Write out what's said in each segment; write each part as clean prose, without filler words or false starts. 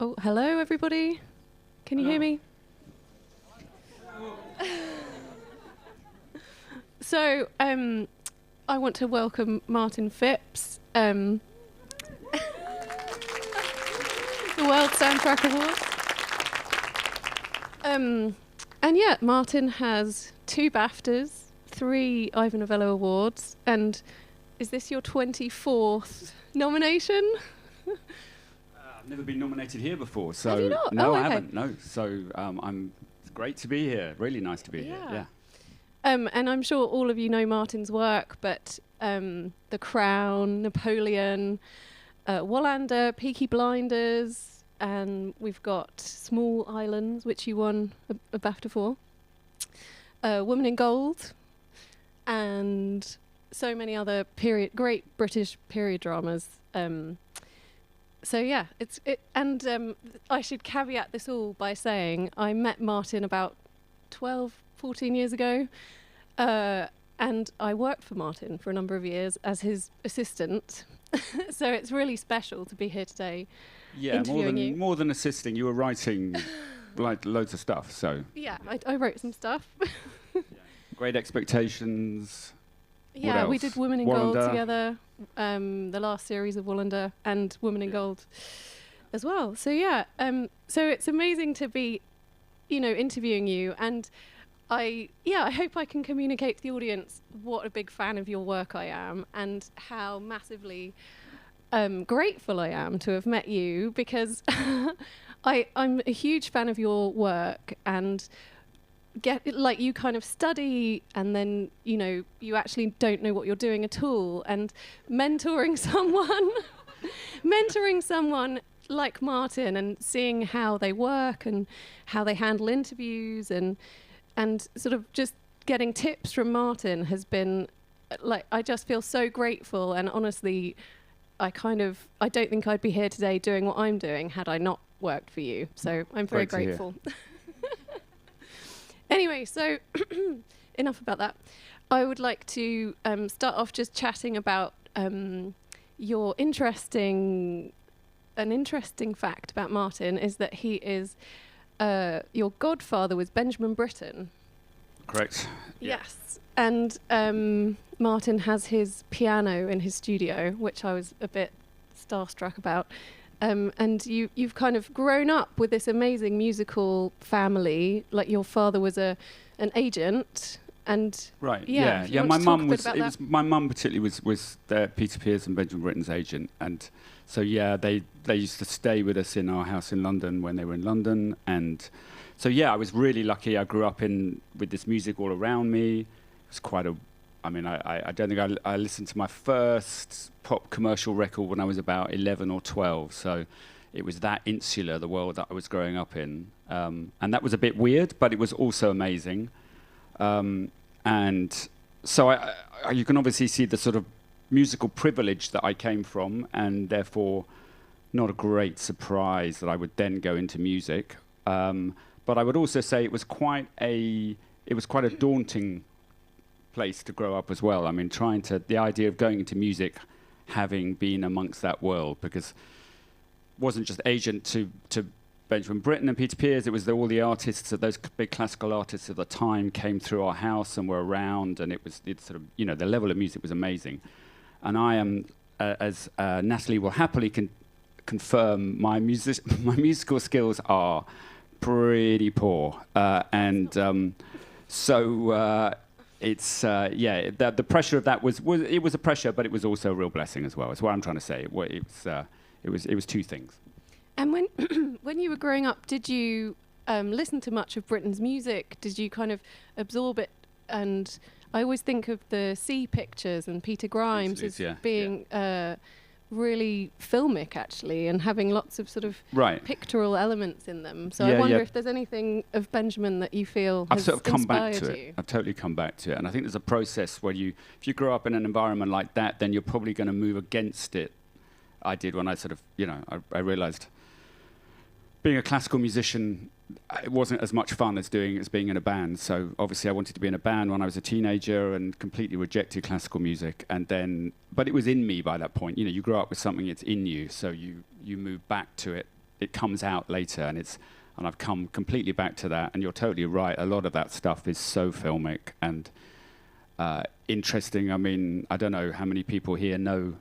Oh, hello, everybody. Can you hear me? So, I want to welcome Martin Phipps, the World Soundtrack Awards. And yeah, Martin has 2 BAFTAs, 3 Ivor Novello Awards, and is this your 24th nomination? I've never been nominated here before, so Have you not? No, Oh, I okay. haven't. No, so it's great to be here. Really nice to be here. Yeah. And I'm sure all of you know Martin's work, but The Crown, Napoleon, Wallander, Peaky Blinders, and we've got Small Islands, which you won a BAFTA for, Woman in Gold, and so many other great British period dramas. So yeah, I should caveat this all by saying I met Martin about 12, 14 years ago, and I worked for Martin for a number of years as his assistant. So it's really special to be here today. Yeah, more than assisting, you were writing like loads of stuff. So yeah, I wrote some stuff. Great Expectations. Yeah, we did Woman in Gold Wallander. together, the last series of Wallander, and Woman in Gold as well. So yeah, so it's amazing to be, interviewing you, and I hope I can communicate to the audience what a big fan of your work I am, and how massively grateful I am to have met you, because I'm a huge fan of your work, and you kind of study, and then you actually don't know what you're doing at all, and mentoring someone like Martin, and seeing how they work and how they handle interviews, and sort of just getting tips from Martin has been I just feel so grateful. And honestly, I don't think I'd be here today doing what I'm doing had I not worked for you, so I'm very grateful. Anyway, so enough about that. I would like to start off just chatting about an interesting fact about Martin is that he is your godfather was Benjamin Britten. Correct. Yes, and Martin has his piano in his studio, which I was a bit starstruck about. And you've kind of grown up with this amazing musical family. Like your father was an agent, and Right. yeah. Yeah. My mum was. My mum particularly was Peter Pears and Benjamin Britten's agent, and so yeah, they used to stay with us in our house in London when they were in London, and so yeah, I was really lucky. I grew up with this music all around me. It was quite a. I mean, I don't think I listened to my first pop commercial record when I was about 11 or 12. So it was that insular, the world that I was growing up in. And that was a bit weird, but it was also amazing. And so you can obviously see the sort of musical privilege that I came from, and therefore not a great surprise that I would then go into music. But I would also say it was quite a daunting place to grow up as well. I mean, the idea of going into music, having been amongst that world, because it wasn't just agent to Benjamin Britten and Peter Pears, it was all the artists, those big classical artists of the time came through our house and were around, and it's sort of, the level of music was amazing. And I am, as Natalie will happily confirm, my musical skills are pretty poor. It's the pressure of that was a pressure, but it was also a real blessing as well. That's what I'm trying to say. It was 2 things. And when you were growing up, did you listen to much of Britain's music? Did you kind of absorb it? And I always think of the Sea Pictures and Peter Grimes as being really filmic, actually, and having lots of sort of pictorial elements in them. So I wonder if there's anything of Benjamin that you feel has sort of come back inspired to you. it. I've totally come back to it. And I think there's a process where if you grow up in an environment like that, then you're probably going to move against it. I did when I sort of, I realized being a classical musician, it wasn't as much fun as being in a band. So obviously I wanted to be in a band when I was a teenager and completely rejected classical music. But it was in me by that point. You grow up with something, it's in you. So you move back to it it comes out later, and I've come completely back to that. And you're totally right. A lot of that stuff is so filmic and interesting. I mean, I don't know how many people here know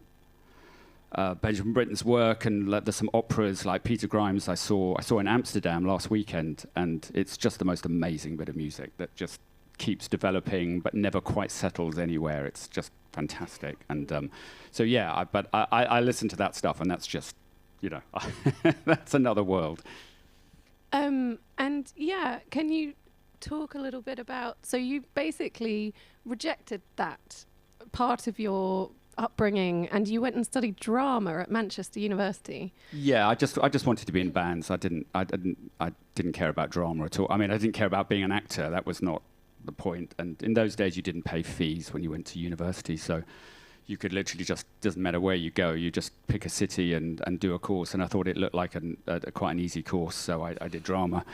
Benjamin Britten's work, and there's some operas like Peter Grimes I saw in Amsterdam last weekend, and it's just the most amazing bit of music that just keeps developing but never quite settles anywhere. It's just fantastic. And so yeah, I listen to that stuff, and that's just, you know, that's another world. And yeah, can you talk a little bit about, so you basically rejected that part of your upbringing and you went and studied drama at Manchester University? Yeah, I just wanted to be in bands. I didn't care about drama at all. I mean, I didn't care about being an actor. That was not the point. And in those days, you didn't pay fees when you went to university, so you could literally just, doesn't matter where you go, you just pick a city and do a course. And I thought it looked like quite an easy course, so I did drama.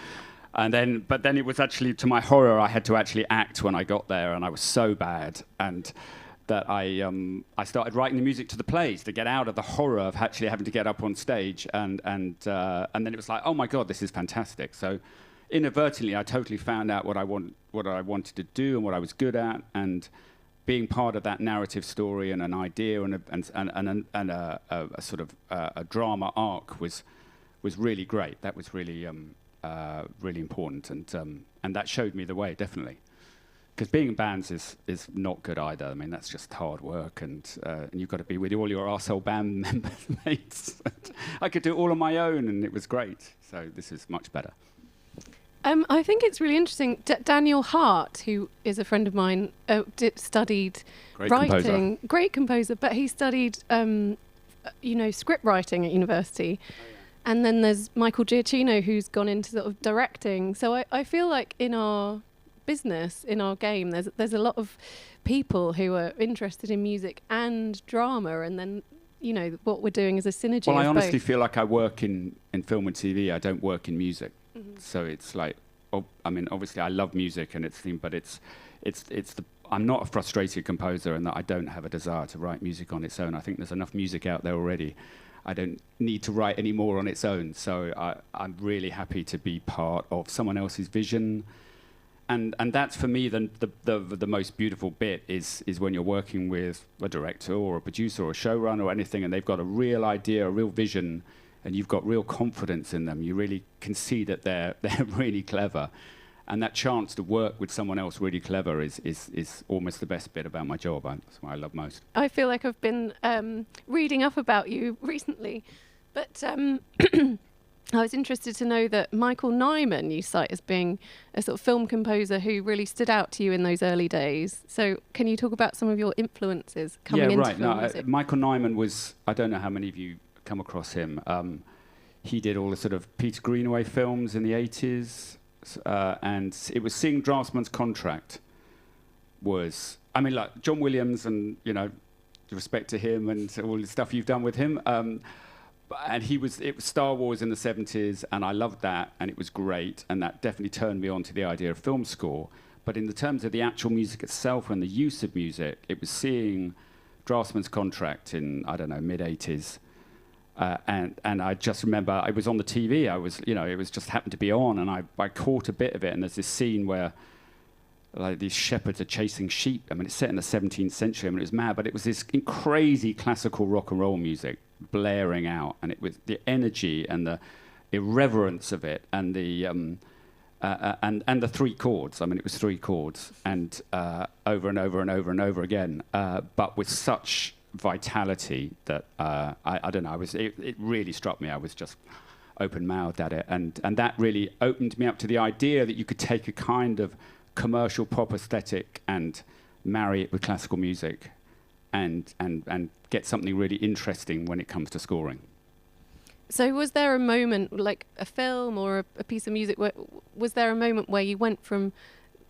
But then it was actually, to my horror, I had to actually act when I got there, and I was so bad, and that I started writing the music to the plays to get out of the horror of actually having to get up on stage, and then it was like, oh my God, this is fantastic. So inadvertently, I totally found out what I wanted to do and what I was good at, and being part of that narrative story and an idea and a sort of a drama arc was really great. That was really really important, and that showed me the way, definitely. Because being in bands is not good either. I mean, that's just hard work, and you've got to be with all your arsehole band members, mates. I could do it all on my own, and it was great. So this is much better. I think it's really interesting. Daniel Hart, who is a friend of mine, studied writing. Great composer, but he studied, script writing at university. Oh, yeah. And then there's Michael Giacchino, who's gone into sort of directing. So I feel like in our business, in our game, there's a lot of people who are interested in music and drama, and then, you know, what we're doing is a synergy. Well, I honestly feel like I work in film and TV. I don't work in music. Mm-hmm. So it's like, I mean, obviously I love music and I'm not a frustrated composer, and that I don't have a desire to write music on its own. I think there's enough music out there already. I don't need to write any more on its own. So I'm really happy to be part of someone else's vision. And that's for me the most beautiful bit is when you're working with a director or a producer or a showrunner or anything, and they've got a real idea, a real vision, and you've got real confidence in them. You really can see that they're really clever, and that chance to work with someone else really clever is almost the best bit about my job. That's what I love most. I feel like I've been reading up about you recently, but I was interested to know that Michael Nyman you cite as being a sort of film composer who really stood out to you in those early days. So can you talk about some of your influences coming into film music? Michael Nyman was, I don't know how many of you come across him. He did all the sort of Peter Greenaway films in the 80s, and it was seeing Draftsman's Contract was, I mean, like John Williams, and, you know, respect to him and all the stuff you've done with him. And it was Star Wars in the 70s, and I loved that, and it was great, and that definitely turned me on to the idea of film score. But in the terms of the actual music itself and the use of music, it was seeing Draftsman's Contract in, I don't know, mid-80s. And I just remember I was on the TV. It was just happened to be on, and I caught a bit of it. And there's this scene where, like, these shepherds are chasing sheep. I mean, it's set in the 17th century. I mean, it was mad, but it was this crazy classical rock and roll music blaring out, and it was the energy and the irreverence of it, and the and the three chords. I mean, it was three chords, and over and over and over and over again, but with such vitality that I don't know. It really struck me. I was just open-mouthed at it, and that really opened me up to the idea that you could take a kind of commercial pop aesthetic and marry it with classical music, and get something really interesting when it comes to scoring. So was there a moment, like a film or a piece of music, was there a moment where you went from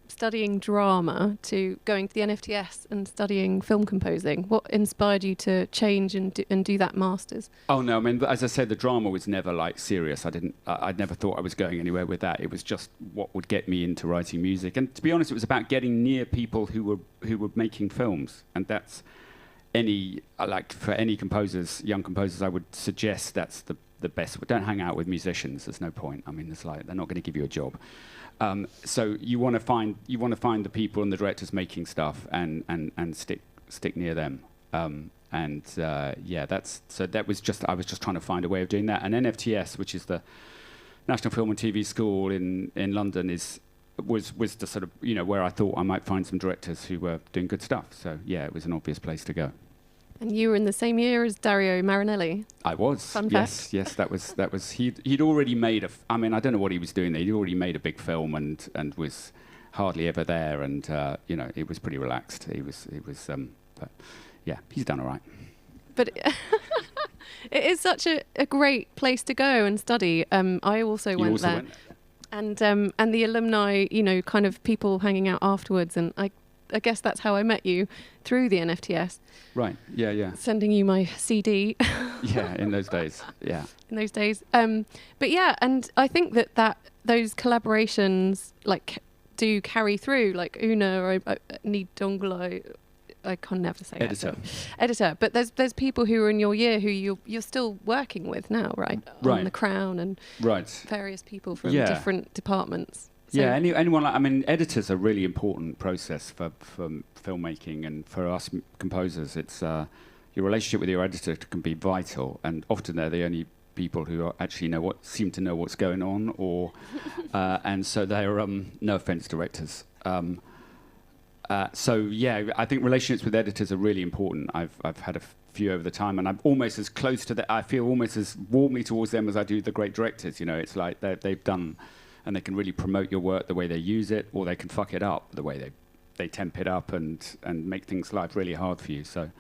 studying drama to going to the NFTS and studying film composing? What inspired you to change and do that master's? Oh no, I mean, as I said, the drama was never like serious. I'd never thought I was going anywhere with that. It was just what would get me into writing music. And to be honest, it was about getting near people who were making films. And that's for any composers, young composers, I would suggest that's the best. But don't hang out with musicians. There's no point. I mean, they're not going to give you a job. So you want to find the people and the directors making stuff and stick near them. That was just I was just trying to find a way of doing that. And NFTS, which is the National Film and TV School in London, was the sort of where I thought I might find some directors who were doing good stuff. So yeah, it was an obvious place to go. And you were in the same year as Dario Marinelli. I was. Fun fact. Yes. That was. He'd already made I mean, I don't know what he was doing there. He'd already made a big film and was hardly ever there. And it was pretty relaxed. But yeah, he's done all right. But it is such a great place to go and study. I also went there. And the alumni, kind of people hanging out afterwards, and I guess that's how I met you, through the NFTS. Right. Yeah. Sending you my CD. Yeah, in those days. Yeah. In those days. But yeah, and I think that those collaborations do carry through. Like Una, I need Dongle. I can never say editor. But there's people who are in your year who you're still working with now, right? On The Crown and various people from different departments. So yeah, anyone. I mean, editors are a really important process for filmmaking, and for us composers, it's your relationship with your editor can be vital, and often they're the only people who actually seem to know what's going on, or and so they're no offense, directors. So yeah, I think relationships with editors are really important. I've had a few over the time, and I'm almost as close to that. I feel almost as warmly towards them as I do the great directors. It's like they've done, and they can really promote your work the way they use it, or they can fuck it up the way they temp it up and make things life really hard for you. So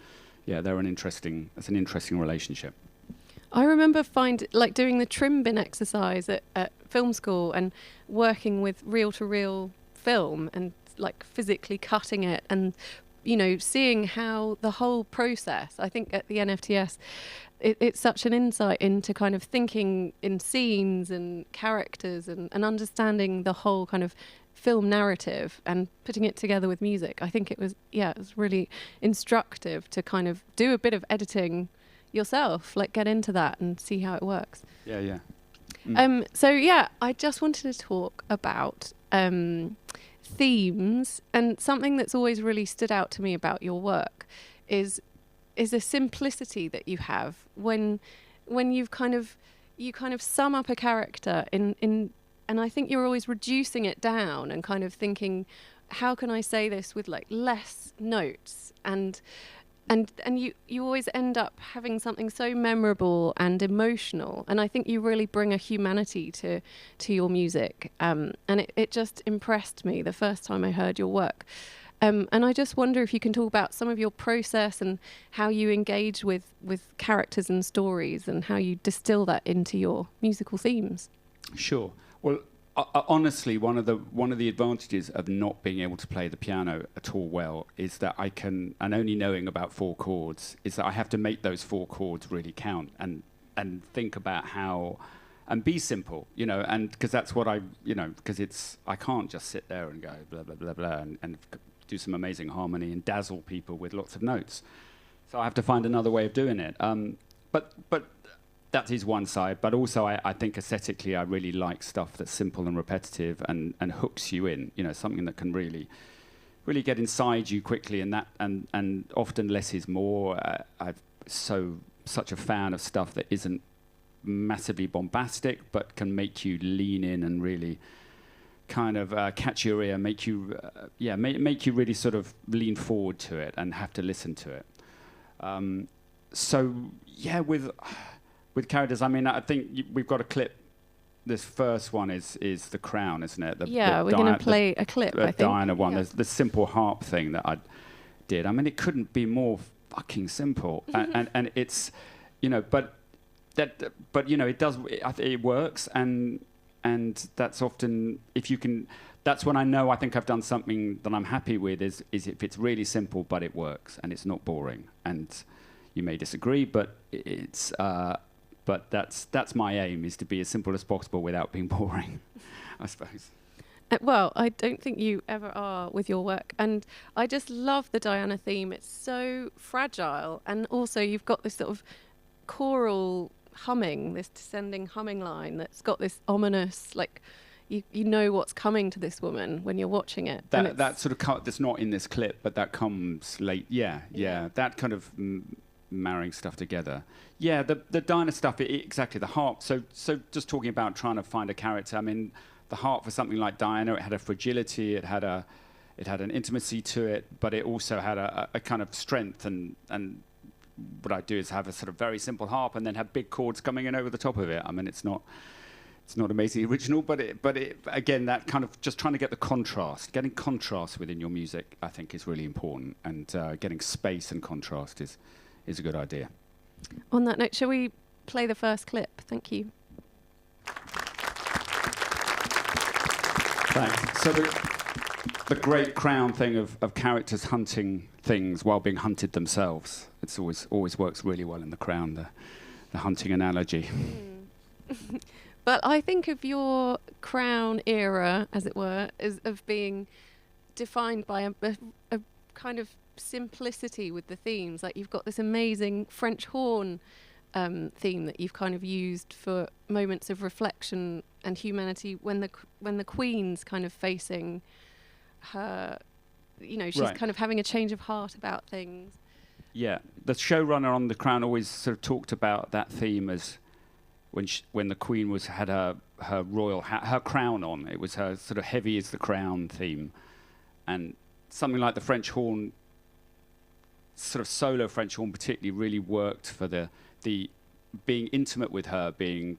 yeah, it's an interesting relationship. I remember doing the trim bin exercise at film school and working with reel-to-reel film and physically cutting it and seeing how the whole process, I think at the NFTS it's such an insight into kind of thinking in scenes and characters and understanding the whole kind of film narrative and putting it together with music. I think it was really instructive to kind of do a bit of editing yourself, get into that and see how it works. Yeah. So yeah, I just wanted to talk about themes, and something that's always really stood out to me about your work is a simplicity that you have when you kind of sum up a character in and I think you're always reducing it down and kind of thinking, how can I say this with less notes, and you always end up having something so memorable and emotional, and I think you really bring a humanity to your music, and it just impressed me the first time I heard your work, and I just wonder if you can talk about some of your process and how you engage with characters and stories and how you distill that into your musical themes. Sure. Well, honestly, one of the advantages of not being able to play the piano at all well is that and only knowing about 4 chords, is that I have to make those 4 chords really count and think about how, and be simple, and because that's what because I can't just sit there and go blah, blah, blah, blah, and do some amazing harmony and dazzle people with lots of notes. So I have to find another way of doing it. But that is one side, but also I think aesthetically I really like stuff that's simple and repetitive and hooks you in, something that can really get inside you quickly, and often less is more. I'm such a fan of stuff that isn't massively bombastic but can make you lean in and really kind of catch your ear, make you really sort of lean forward to it and have to listen to it. So yeah, with characters, I mean, I think we've got a clip. This first one is The Crown, isn't it? We're going to play a clip, I think. Diana one. Yeah. There's the simple harp thing that I did. I mean, it couldn't be more fucking simple. and it's, but it does. It works, and that's often, if you can. That's when I think I've done something that I'm happy with. Is if it's really simple, but it works and it's not boring. And you may disagree, but it's. But that's my aim, is to be as simple as possible without being boring, I suppose. Well, I don't think you ever are with your work. And I just love the Diana theme. It's so fragile. And also you've got this sort of choral humming, this descending humming line that's got this ominous, like, you know what's coming to this woman when you're watching it. That sort of that's not in this clip, but that comes late. Yeah. That kind of marrying stuff together. Yeah, the Diana stuff, exactly, the harp. So just talking about trying to find a character, I mean, the harp for something like Diana, it had a fragility, it had an intimacy to it, but it also had a kind of strength. And what I do is have a sort of very simple harp and then have big chords coming in over the top of it. I mean, it's not amazingly original, but it again, that kind of just trying to get the contrast, getting contrast within your music, I think is really important, and getting space and contrast is a good idea. On that note, shall we play the first clip? Thank you. Thanks. So the great Crown thing of characters hunting things while being hunted themselves, it's always works really well in the Crown, the hunting analogy. But I think of your Crown era, as it were, as of being defined by a kind of simplicity with the themes. Like, you've got this amazing French horn theme that you've kind of used for moments of reflection and humanity when the Queen's kind of facing her, she's right. kind of having a change of heart about things. Yeah, the showrunner on The Crown always sort of talked about that theme as when the Queen had her royal her crown on. It was her sort of heavy as the crown theme, and something like the French horn, sort of solo French horn particularly, really worked for the being intimate with her, being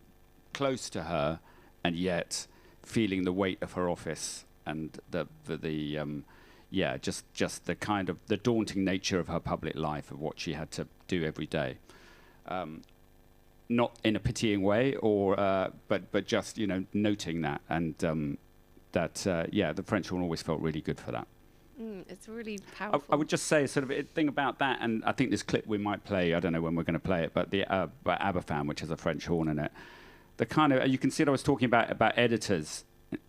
close to her, and yet feeling the weight of her office and just the kind of the daunting nature of her public life, of what she had to do every day. Not in a pitying way, but just noting that, and the French horn always felt really good for that. It's really powerful. I would just say sort of a thing about that, and I think this clip we might play, I don't know when we're going to play it, but the Aberfan, which has a French horn in it, the kind of, you can see that I was talking about editors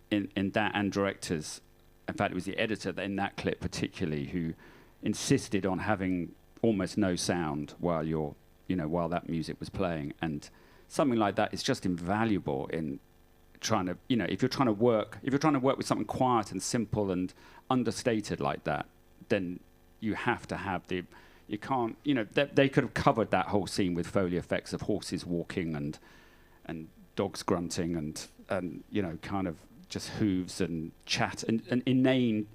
in that, and directors. In fact, it was the editor in that clip particularly who insisted on having almost no sound while that music was playing, and something like that is just invaluable in trying to, if you're trying to work with something quiet and simple and understated like that, then you have to have you can't, they could have covered that whole scene with Foley effects of horses walking and dogs grunting and kind of just hooves and chat and inane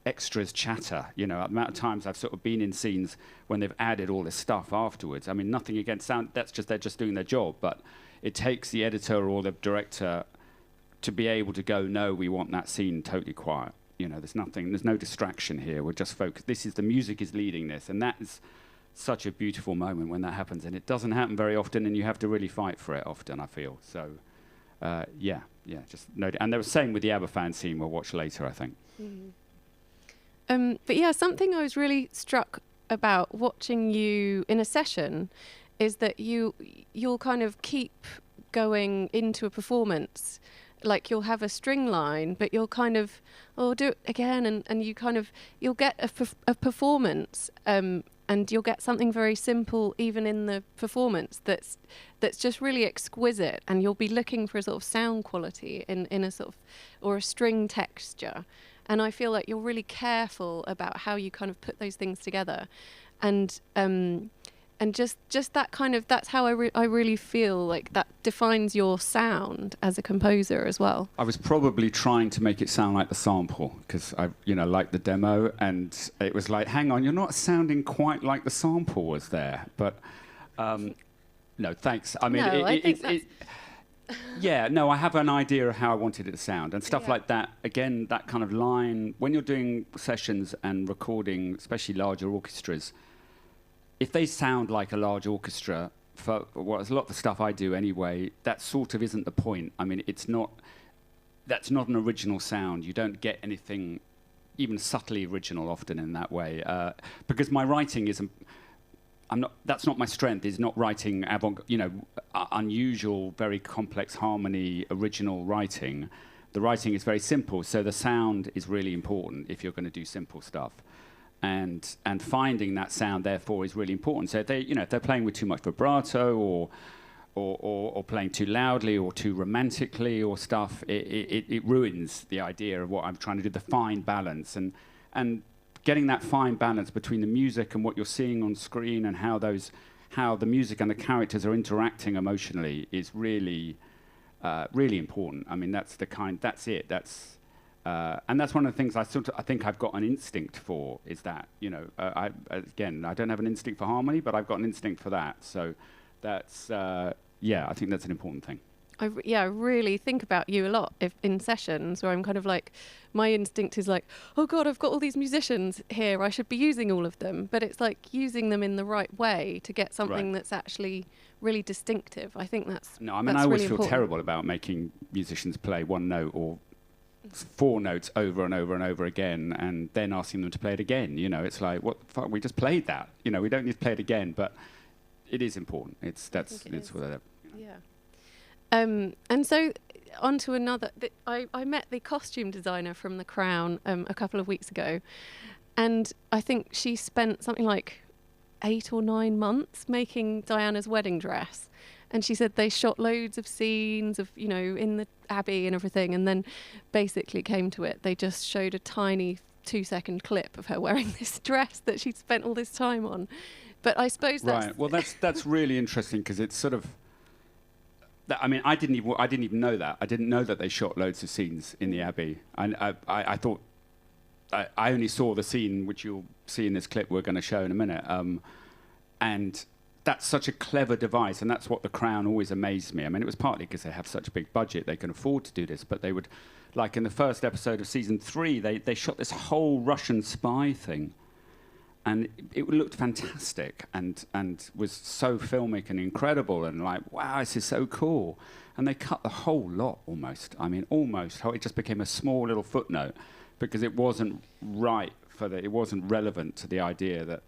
extras chatter. The amount of times I've sort of been in scenes when they've added all this stuff afterwards. I mean, nothing against sound, they're just doing their job, but it takes the editor or the director to be able to go, no, we want that scene totally quiet. There's no distraction here. We're just focused. The music is leading this, and that is such a beautiful moment when that happens, and it doesn't happen very often, and you have to really fight for it often, I feel. So, just note it. And they were saying with the Aberfan scene we'll watch later, I think. But yeah, something I was really struck about watching you in a session is that you'll kind of keep going into a performance. Like, you'll have a string line, but you'll kind of, do it again, and you kind of, you'll get a performance, and you'll get something very simple even in the performance that's just really exquisite, and you'll be looking for a sort of sound quality in a sort of, or a string texture. And I feel like you're really careful about how you kind of put those things together, and just that kind of, that's how I really feel like that defines your sound as a composer as well. I was probably trying to make it sound like the sample, because I liked the demo, and it was like, hang on, you're not sounding quite like the sample was there. But no, thanks. I mean, I have an idea of how I wanted it to sound and stuff like that. Again, that kind of line, when you're doing sessions and recording, especially larger orchestras, if they sound like a large orchestra, for a lot of the stuff I do anyway, that sort of isn't the point. I mean, that's not an original sound. You don't get anything even subtly original often in that way, because my writing isn't. That's not my strength. Is not writing unusual, very complex harmony, original writing. the writing is very simple, so the sound is really important if you're going to do simple stuff. And finding that sound, therefore, is really important. So if they're playing with too much vibrato or playing too loudly or too romantically or stuff, it ruins the idea of what I'm trying to do, the fine balance. And getting that fine balance between the music and what you're seeing on screen and how the music and the characters are interacting emotionally is really, really important. I mean, that's it. And that's one of the things I think I've got an instinct for, is that, I don't have an instinct for harmony, but I've got an instinct for that. So that's, I think that's an important thing. I really think about you a lot in sessions where I'm kind of like, my instinct is like, oh God, I've got all these musicians here, I should be using all of them. But it's like using them in the right way to get something that's actually really distinctive. I think that's No, I mean, I always feel terrible about making musicians play one note or 4 notes over and over and over again and then asking them to play it again. It's like, what the fuck, we just played that. We don't need to play it again, but it is important. It's whatever. Yeah. And so on to another. I met the costume designer from The Crown a couple of weeks ago, and I think she spent something like 8 or 9 months making Diana's wedding dress. And she said they shot loads of scenes of, in the Abbey and everything, and then basically came to it. They just showed a tiny 2-second clip of her wearing this dress that she'd spent all this time on. But I suppose that's... Right. Well, that's really interesting, because it's sort of... I mean, I didn't even know that. I didn't know that they shot loads of scenes in the Abbey. I thought... I only saw the scene, which you'll see in this clip we're going to show in a minute. And that's such a clever device, and that's what The Crown always amazed me. I mean, it was partly because they have such a big budget, they can afford to do this, but they would... Like in the first episode of season 3, they shot this whole Russian spy thing. And it looked fantastic and was so filmic and incredible and like, wow, this is so cool. And they cut the whole lot almost. I mean, almost. It just became a small little footnote because it wasn't right it wasn't relevant to the idea that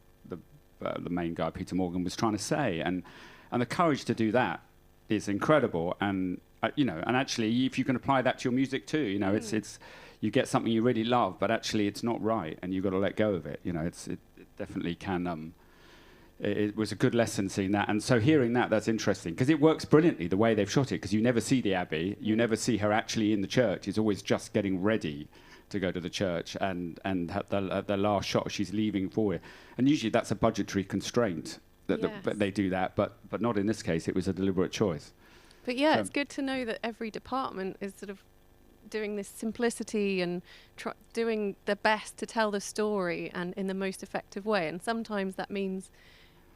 the main guy, Peter Morgan, was trying to say. And the courage to do that is incredible. And, and actually, if you can apply that to your music too, it's you get something you really love, but actually it's not right and you've got to let go of it. It definitely can. It was a good lesson seeing that, and so hearing that's interesting because it works brilliantly the way they've shot it. Because you never see the Abbey, you never see her actually in the church. It's always just getting ready to go to the church, and at the last shot she's leaving for it. And usually that's a budgetary constraint that they do that, but not in this case. It was a deliberate choice. But it's good to know that every department is sort of doing this simplicity and doing their best to tell the story and in the most effective way. And sometimes that means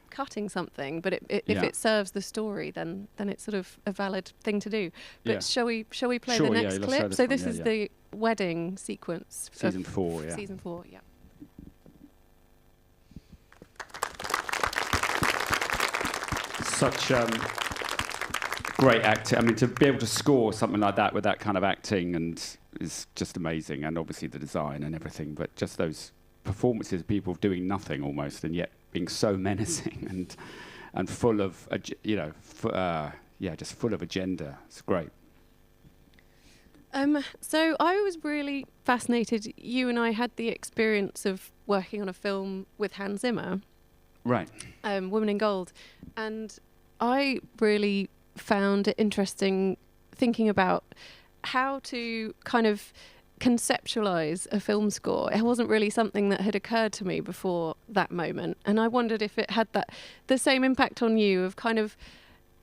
cutting something, but if it serves the story, then it's sort of a valid thing to do. But shall we play the next clip? So this is the wedding sequence. Season 4, yeah. Season 4, yeah. Such great acting. I mean, to be able to score something like that with that kind of acting and is just amazing. And obviously the design and everything, but just those performances of people doing nothing almost, and yet being so menacing and full of, just full of agenda. It's great. So I was really fascinated. You and I had the experience of working on a film with Hans Zimmer. Right. Woman in Gold. And I really found it interesting thinking about how to kind of conceptualize a film score. It wasn't really something that had occurred to me before that moment. And I wondered if it had the same impact on you of kind of,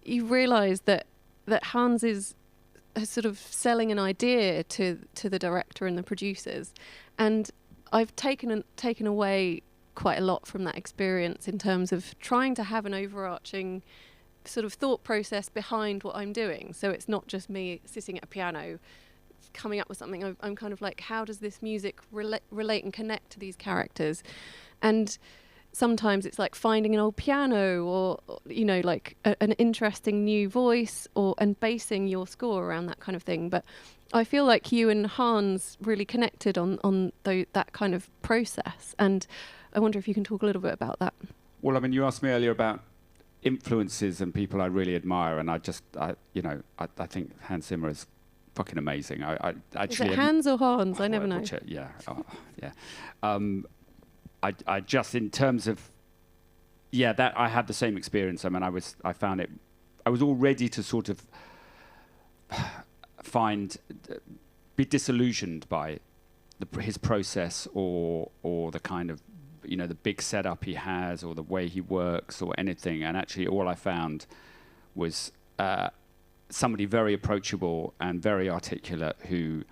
you realise that Hans is sort of selling an idea to the director and the producers. And I've taken away quite a lot from that experience in terms of trying to have an overarching sort of thought process behind what I'm doing. So it's not just me sitting at a piano coming up with something. I'm kind of like, how does this music relate and connect to these characters? And sometimes it's like finding an old piano or like an interesting new voice and basing your score around that kind of thing. But I feel like you and Hans really connected on that kind of process. And I wonder if you can talk a little bit about that. Well, I mean, you asked me earlier about influences and people I really admire, and I think Hans Zimmer is fucking amazing. I Is actually it Hans or Hans? I never know. watch it. Yeah, yeah. I just in terms of that I had the same experience. I mean, I found it. I was all ready to sort of be disillusioned by his process or the kind of the big setup he has or the way he works or anything. And actually, all I found was somebody very approachable and very articulate who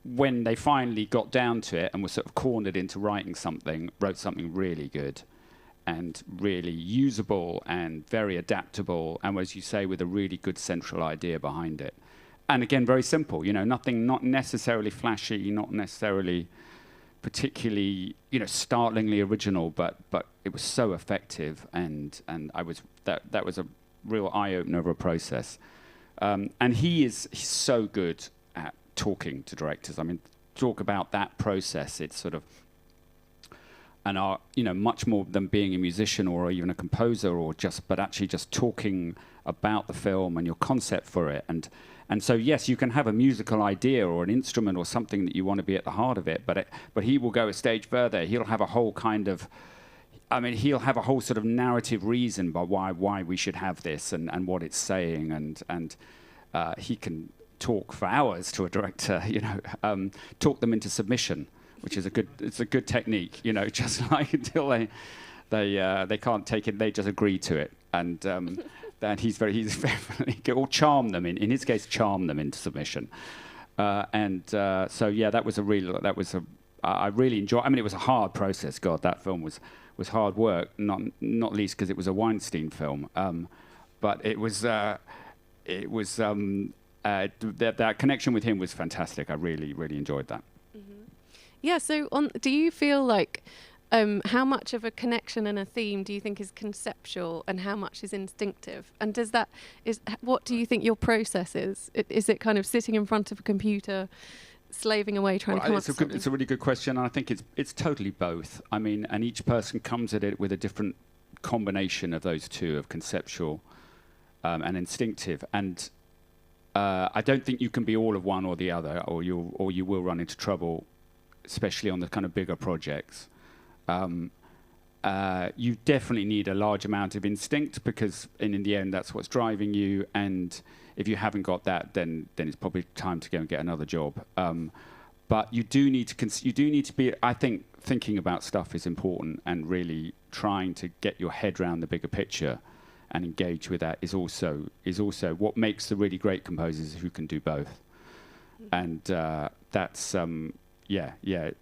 when they finally got down to it and were sort of cornered into wrote something really good and really usable and very adaptable, and as you say, with a really good central idea behind it. And again, very simple, nothing, not necessarily flashy, not necessarily particularly, startlingly original, but it was so effective, and that was a real eye-opener of a process. And he's so good at talking to directors. I mean, talk about that process. It's sort of much more than being a musician or even a composer but actually just talking about the film and your concept for it. And so, yes, you can have a musical idea or an instrument or something that you want to be at the heart of it, but he will go a stage further. He'll have a whole he'll have a whole sort of narrative reason by why we should have this and what it's saying, and he can talk for hours to a director, talk them into submission, which is a good technique, just like until they can't take it, they just agree to it, and he's very good, or charm them in his case, charm them into submission, I really enjoyed. I mean, it was a hard process. God, that film was hard work, not least because it was a Weinstein film, but it was that connection with him was fantastic. I really enjoyed that. Mm-hmm. Yeah. So, do you feel like how much of a connection and a theme do you think is conceptual, and how much is instinctive? And what do you think your process is? Is it kind of sitting in front of a computer, slaving away trying to come up with something? It's a really good question, and I think it's totally both. I mean, and each person comes at it with a different combination of those two, of conceptual and instinctive. And I don't think you can be all of one or the other, or you will run into trouble, especially on the kind of bigger projects. You definitely need a large amount of instinct, because in the end that's what's driving you, and if you haven't got that, then it's probably time to go and get another job. But you do need to be, I think, thinking about stuff is important, and really trying to get your head around the bigger picture and engage with that is also what makes the really great composers who can do both. And that's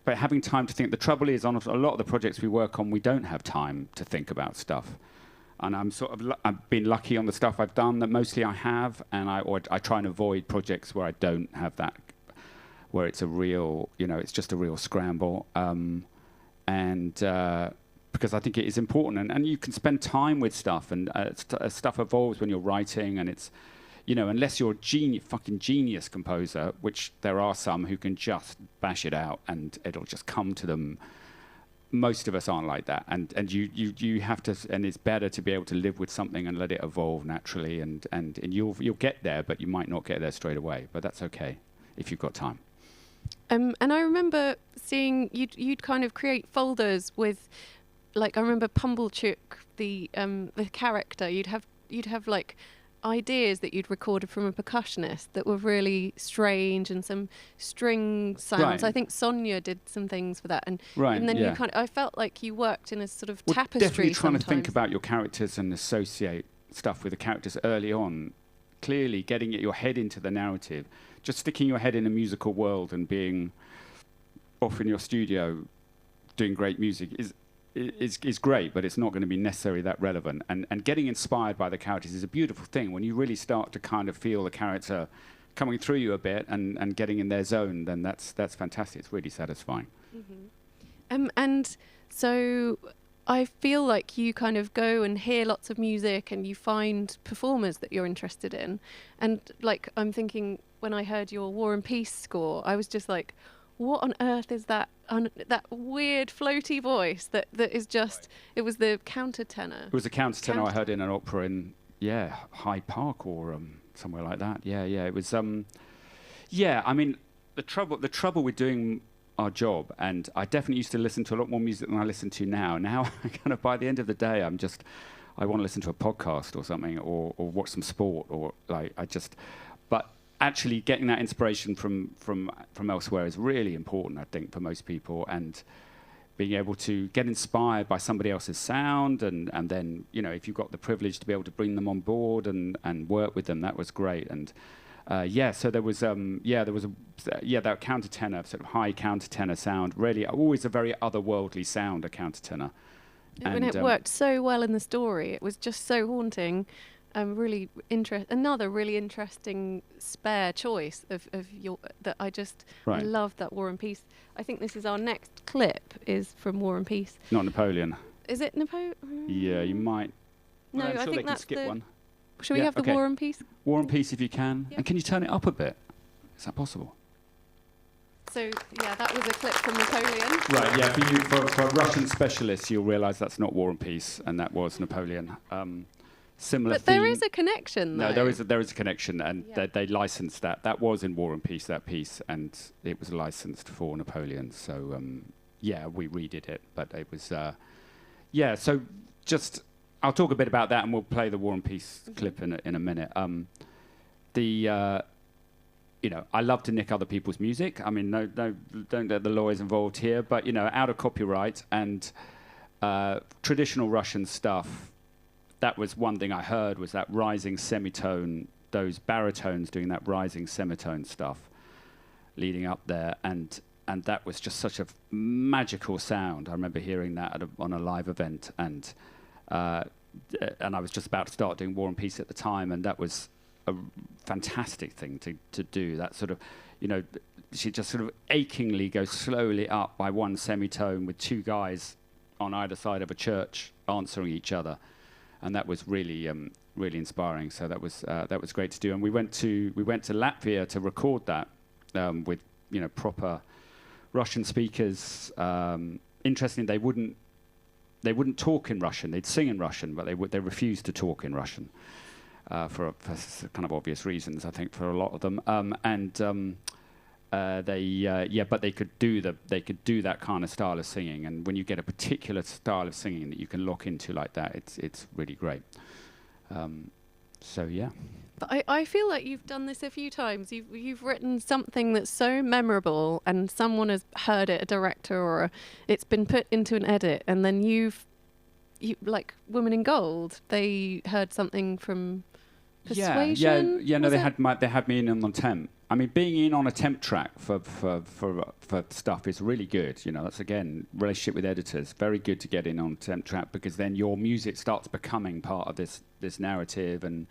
but having time to think. The trouble is, on a lot of the projects we work on, we don't have time to think about stuff. And I've been lucky on the stuff I've done that mostly I have, and I try and avoid projects where I don't have that, where it's a real, it's just a real scramble. Because I think it is important, and you can spend time with stuff, and stuff evolves when you're writing, and it's, unless you're a fucking genius composer, which there are some who can just bash it out and it'll just come to them. Most of us aren't like that, and you have to, and it's better to be able to live with something and let it evolve naturally, and you'll get there, but you might not get there straight away. But that's okay if you've got time. And I remember seeing you'd kind of create folders with, like, I remember Pumblechook, the character. You'd have like ideas that you'd recorded from a percussionist that were really strange, and some string sounds. Right. I think Sonia did some things for that, and then you I felt like you worked in a sort of tapestry. Definitely trying sometimes. To think about your characters and associate stuff with the characters early on. Clearly, getting your head into the narrative, just sticking your head in a musical world and being off in your studio doing great music is great, but it's not going to be necessarily that relevant. And getting inspired by the characters is a beautiful thing. When you really start to kind of feel the character coming through you a bit and getting in their zone, then that's fantastic. It's really satisfying. Mm-hmm. And so I feel like you kind of go and hear lots of music, and you find performers that you're interested in. And like, I'm thinking, when I heard your War and Peace score, I was just like, what on earth is that? That weird floaty voice that is just. It was the countertenor. It was a countertenor I heard in an opera in Hyde Park or somewhere like that. Yeah. It was Yeah, I mean, the trouble with doing our job, and I definitely used to listen to a lot more music than I listen to now. Now, kind of by the end of the day, I want to listen to a podcast or something, or watch some sport, or like but actually getting that inspiration from elsewhere is really important, I think, for most people, and being able to get inspired by somebody else's sound, and then, you know, if you've got the privilege to be able to bring them on board and work with them, that was great. And so there was that countertenor, sort of high countertenor sound, really always a very otherworldly sound, a countertenor. When it worked so well in the story, it was just so haunting. Another really interesting spare choice of your that I just love that War and Peace. I think this is our next clip is from War and Peace. Not Napoleon. Is it Napoleon? Yeah, you might. No, I'm sure I think they can that's skip one. Shall we have the War and Peace? War and Peace, if you can. Yep. And can you turn it up a bit? Is that possible? So yeah, that was a clip from Napoleon. Right. Yeah. For Russian specialists, you'll realise that's not War and Peace, and that was Napoleon. Similar. But there is a connection, though. No, there is a connection, and they licensed that. That was in War and Peace, that piece, and it was licensed for Napoleon. So we redid it, but it was So just I'll talk a bit about that, and we'll play the War and Peace clip in a minute. I love to nick other people's music. I mean, no, don't get the lawyers involved here, but out of copyright and traditional Russian stuff. That was one thing I heard, was that rising semitone, those baritones doing that rising semitone stuff leading up there, and that was just such a magical sound. I remember hearing that on a live event, and I was just about to start doing War and Peace at the time, and that was a fantastic thing to do. That sort of, she just sort of achingly goes slowly up by one semitone with two guys on either side of a church answering each other. And that was really, really inspiring. So that was great to do. And we went to Latvia to record that with proper Russian speakers. Interestingly, they wouldn't talk in Russian. They'd sing in Russian, but they refused to talk in Russian for kind of obvious reasons, I think, for a lot of them. But they could do that kind of style of singing, and when you get a particular style of singing that you can lock into like that, it's really great. But I feel like you've done this a few times. You've written something that's so memorable, and someone has heard it, a director, or it's been put into an edit, and then you like Women in Gold. They heard something from Persuasion. No, they had me in on the temp. I mean, being in on a temp track for stuff is really good. That's, again, relationship with editors. Very good to get in on a temp track, because then your music starts becoming part of this narrative, and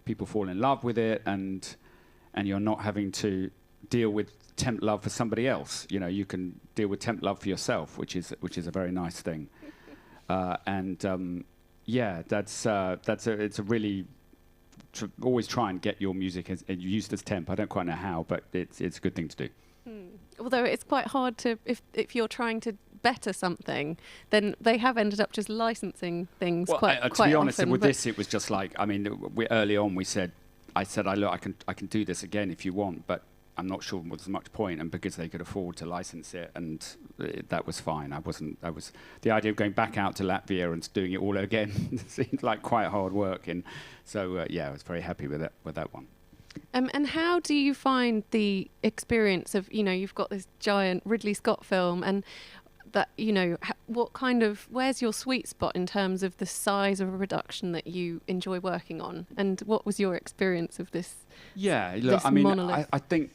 people fall in love with it, and you're not having to deal with temp love for somebody else. You can deal with temp love for yourself, which is a very nice thing. It's a really always try and get your music used as temp. I don't quite know how, but it's a good thing to do. Although it's quite hard to, if you're trying to better something, then they have ended up just licensing things quite to be honest, often, with this, it was just like, I mean, early on I said, look, I can do this again if you want, but I'm not sure there was much point, and because they could afford to license it, and that was fine. The idea of going back out to Latvia and doing it all again seemed like quite hard work, and so I was very happy with that one. And how do you find the experience of, you've got this giant Ridley Scott film, and that, where's your sweet spot in terms of the size of a production that you enjoy working on, and what was your experience of this? Yeah, look, I mean, monolith? I think,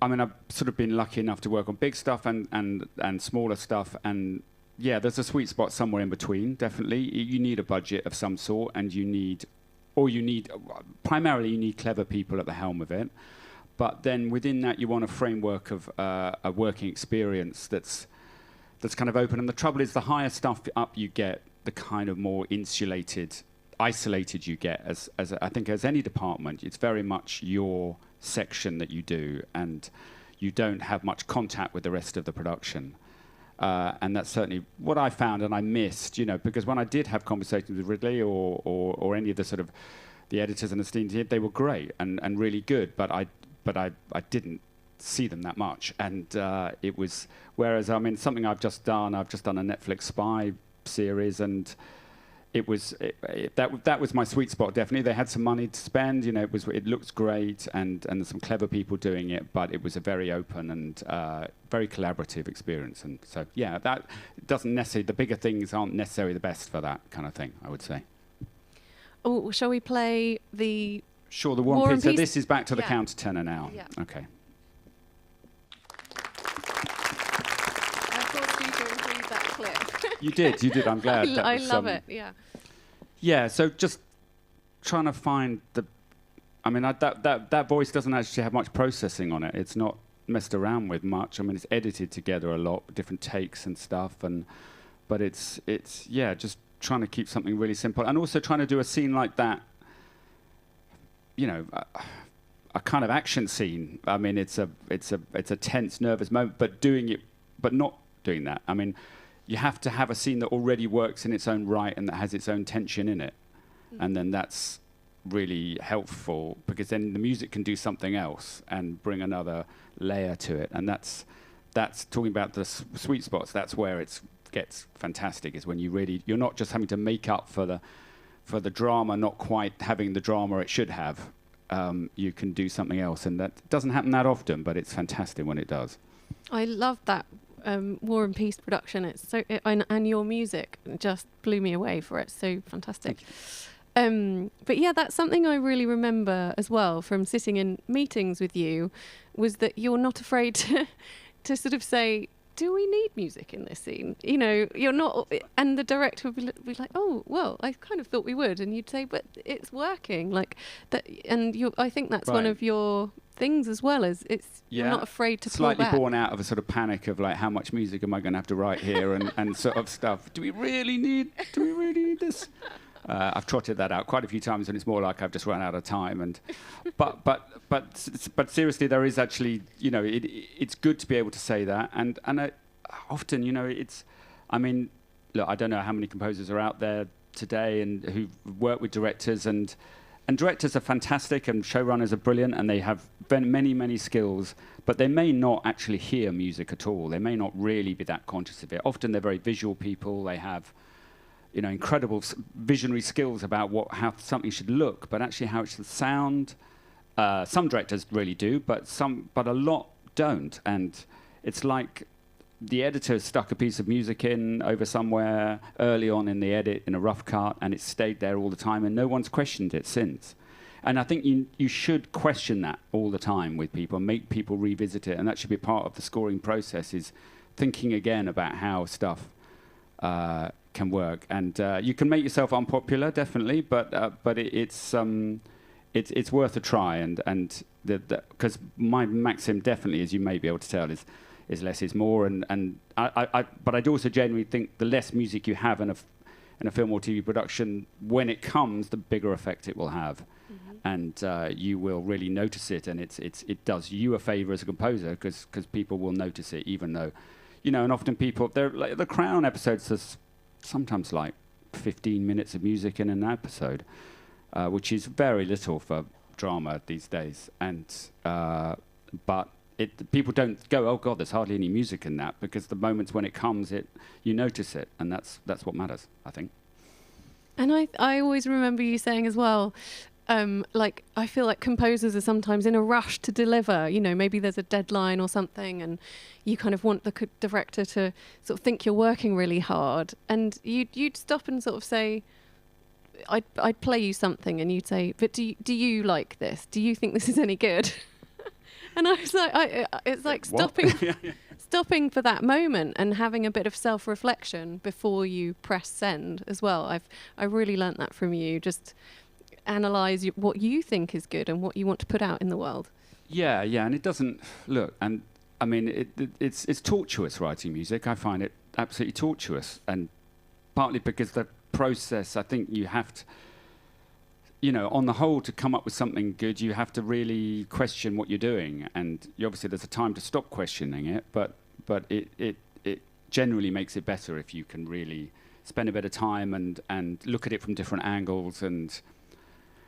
I've sort of been lucky enough to work on big stuff and smaller stuff, and there's a sweet spot somewhere in between. Definitely, you need a budget of some sort, and primarily you need clever people at the helm of it. But then within that, you want a framework of a working experience that's kind of open. And the trouble is, the higher stuff up you get, the kind of more isolated you get. As I think as any department, it's very much your section that you do, and you don't have much contact with the rest of the production. And that's certainly what I found, and I missed, because when I did have conversations with Ridley or any of the sort of the editors and the team, they were great and really good, but I didn't see them that much, and it was, whereas I mean something I've just done a Netflix spy series, and that was my sweet spot. Definitely, they had some money to spend. It looks great, and there's some clever people doing it. But it was a very open and very collaborative experience. And so, yeah, that doesn't necessarily. The bigger things aren't necessarily the best for that kind of thing, I would say. Oh, shall we play the? Sure, the War and Peace. So this is back to the countertenor now. Yeah. Okay. You did. I'm glad. I love it. Yeah. Yeah. So just trying to find the. I mean, that voice doesn't actually have much processing on it. It's not messed around with much. I mean, it's edited together a lot, different takes and stuff, but it's just trying to keep something really simple, and also trying to do a scene like that. A kind of action scene. I mean, it's a tense, nervous moment, but not doing that. I mean. You have to have a scene that already works in its own right and that has its own tension in it. And then that's really helpful, because then the music can do something else and bring another layer to it. And that's talking about the sweet spots. That's where it gets fantastic, is when you're not just having to make up for the drama not quite having the drama it should have. You can do something else, and that doesn't happen that often, but it's fantastic when it does. I love that. War and Peace production. It's so and your music just blew me away for it. So fantastic. But yeah, that's something I really remember as well from sitting in meetings with you, was that you're not afraid to sort of say, do we need music in this scene? You're not, and the director would be like, oh, well, I kind of thought we would, and you'd say, but it's working, like that, and I think that's one of your things as well, as you're not afraid to pull back. Slightly born out of a sort of panic of like, how much music am I going to have to write here, and sort of stuff. Do we really need this? I've trotted that out quite a few times, and it's more like I've just run out of time. But seriously, there is actually, it's good to be able to say that, and often, it's. I mean, look, I don't know how many composers are out there today and who work with directors, and directors are fantastic, and showrunners are brilliant, and they have many skills, but they may not actually hear music at all. They may not really be that conscious of it. Often they're very visual people. They have incredible visionary skills about how something should look, but actually how it should sound. Some directors really do, but a lot don't. And it's like the editor stuck a piece of music in over somewhere early on in the edit in a rough cut, and it stayed there all the time, and no one's questioned it since. And I think you should question that all the time with people, and make people revisit it, and that should be part of the scoring process, is thinking again about how stuff can work. And you can make yourself unpopular, definitely, but it's worth a try. And because my maxim definitely, as you may be able to tell, is less is more. But I do also genuinely think the less music you have in a film or TV production, when it comes, the bigger effect it will have. And you will really notice it, and it does you a favor as a composer, because people will notice it, even though, and often people, like the Crown episodes, there's sometimes like 15 minutes of music in an episode, which is very little for drama these days. And but people don't go, oh God, there's hardly any music in that, because the moments when it comes, you notice it, and that's what matters, I think. And I always remember you saying as well, like, I feel like composers are sometimes in a rush to deliver, maybe there's a deadline or something, and you kind of want the director to sort of think you're working really hard, and you'd stop and sort of say, I'd play you something, and you'd say, but do you like this? Do you think this is any good? And I was like, it's like stopping for that moment and having a bit of self-reflection before you press send as well. I really learnt that from you. Just analyze what you think is good and what you want to put out in the world. Yeah, and it doesn't look. And I mean, it's tortuous writing music. I find it absolutely tortuous, and partly because the process. I think you have to. On the whole, to come up with something good, you have to really question what you're doing, and obviously there's a time to stop questioning it. But it generally makes it better if you can really spend a bit of time and look at it from different angles, and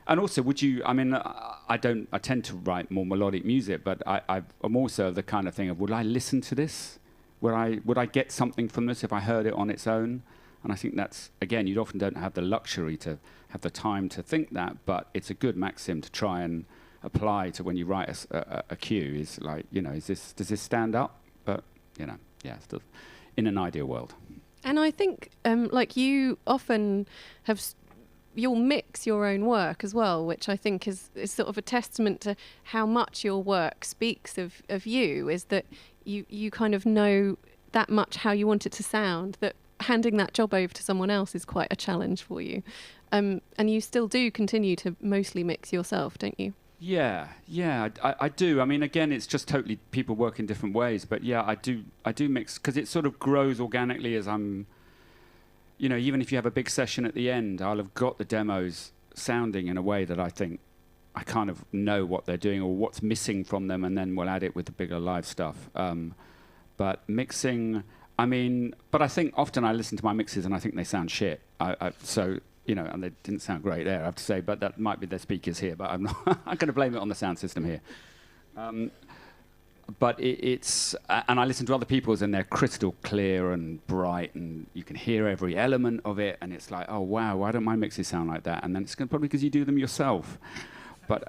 And also, would you? I mean, I don't. I tend to write more melodic music, but I'm also the kind of thing of, would I listen to this? Would I get something from this if I heard it on its own? And I think that's, again, you often don't have the luxury to have the time to think that, but it's a good maxim to try and apply to when you write a cue. Is like, does this stand up? But still, in an ideal world. And I think, like, you often have. You'll mix your own work as well, which I think is sort of a testament to how much your work speaks of you, is that you kind of know that much how you want it to sound, that handing that job over to someone else is quite a challenge for you. And you still do continue to mostly mix yourself, don't you? Yeah, I do. I mean, again, it's just totally, people work in different ways, but yeah, I do mix, because it sort of grows organically as I'm, even if you have a big session at the end, I'll have got the demos sounding in a way that I think I kind of know what they're doing or what's missing from them, and then we'll add it with the bigger live stuff. But mixing, but I think often I listen to my mixes and I think they sound shit. So, and they didn't sound great there, I have to say, but that might be the speakers here, but I'm not I'm going to blame it on the sound system here. But it's, and I listen to other people's and they're crystal clear and bright and you can hear every element of it, and it's like, oh wow, why don't my mixes sound like that? And then it's probably because you do them yourself. But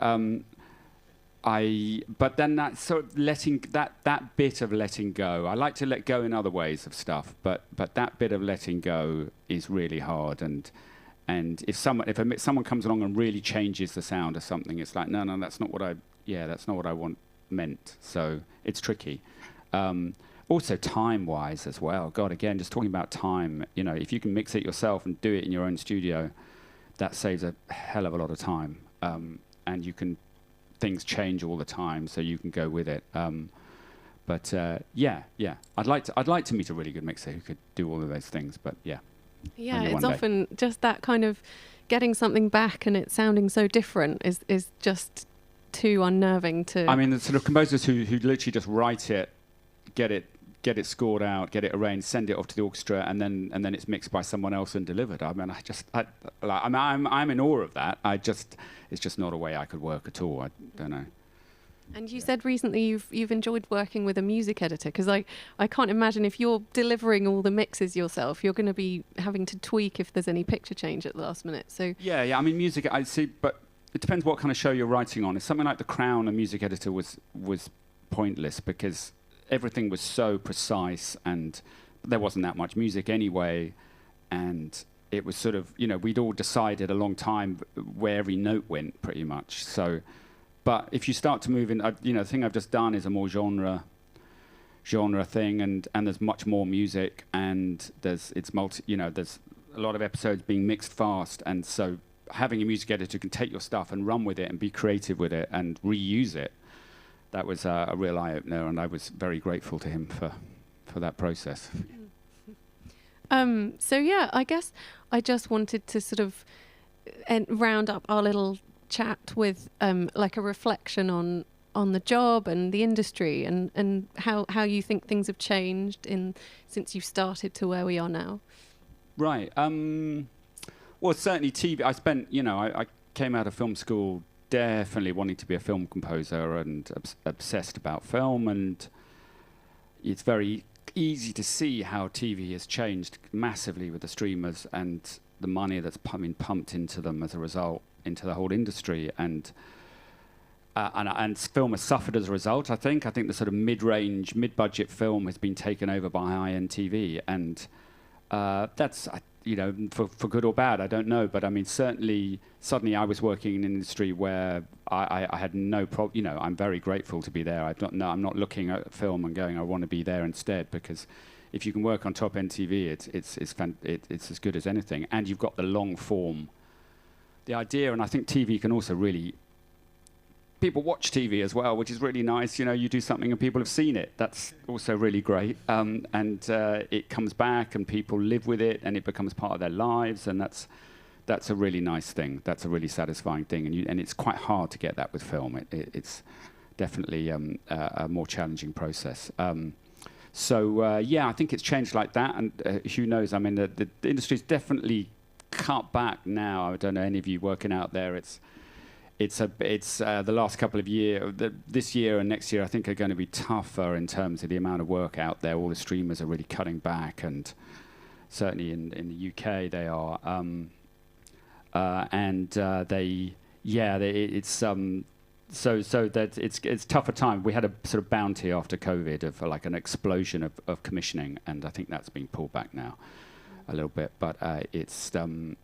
but then that sort of letting, that bit of letting go, I like to let go in other ways of stuff, but that bit of letting go is really hard. And if someone comes along and really changes the sound of something, it's like, no, that's not what I meant. So it's tricky. Also time-wise as well. God, again, just talking about time, if you can mix it yourself and do it in your own studio, that saves a hell of a lot of time. And things change all the time, so you can go with it. But I'd like to meet a really good mixer who could do all of those things. But yeah. Yeah, it's often just that kind of getting something back and it sounding so different is just too unnerving to. I mean, the sort of composers who literally just write it, get it scored out, get it arranged, send it off to the orchestra, and then it's mixed by someone else and delivered. I mean, I'm in awe of that. It's just not a way I could work at all. I don't know. And you said recently you've enjoyed working with a music editor, because I can't imagine if you're delivering all the mixes yourself, you're going to be having to tweak if there's any picture change at the last minute. So yeah. I mean, music, I see, but it depends what kind of show you're writing on. If something like The Crown, a music editor was pointless, because everything was so precise and there wasn't that much music anyway, and it was sort of, we'd all decided a long time where every note went pretty much. So, but if you start to move in, the thing I've just done is a more genre thing, and there's much more music, and there's a lot of episodes being mixed fast, and so having a music editor who can take your stuff and run with it and be creative with it and reuse it, that was a real eye-opener, and I was very grateful to him for that process. So yeah, I guess I just wanted to sort of round up our little chat with like a reflection on the job and the industry, and how you think things have changed since you started to where we are now. Right. Well, certainly TV. I spent, I came out of film school definitely wanting to be a film composer and obsessed about film, and it's very easy to see how TV has changed massively with the streamers and the money that's been pumped into them as a result, into the whole industry, and film has suffered as a result. I think the sort of mid-budget film has been taken over by high-end TV, and that's for good or bad, I don't know. But I mean, certainly, suddenly I was working in an industry where I had no problem. I'm very grateful to be there. I'm not looking at film and going, I want to be there instead, because if you can work on top-end TV, it's as good as anything. And you've got the long form. The idea, and I think TV can also really, people watch TV as well, which is really nice. You do something and people have seen it. That's also really great. And it comes back and people live with it and it becomes part of their lives. And that's a really nice thing. That's a really satisfying thing. And it's quite hard to get that with film. It's definitely a more challenging process. I think it's changed like that. And who knows? I mean, the industry's definitely cut back now. I don't know any of you working out there. the last couple of years, this year and next year, I think are going to be tougher in terms of the amount of work out there. All the streamers are really cutting back, and certainly in the UK they are. So that it's tougher time. We had a sort of bounty after COVID of like an explosion of commissioning, and I think that's been pulled back now a little bit. But hopefully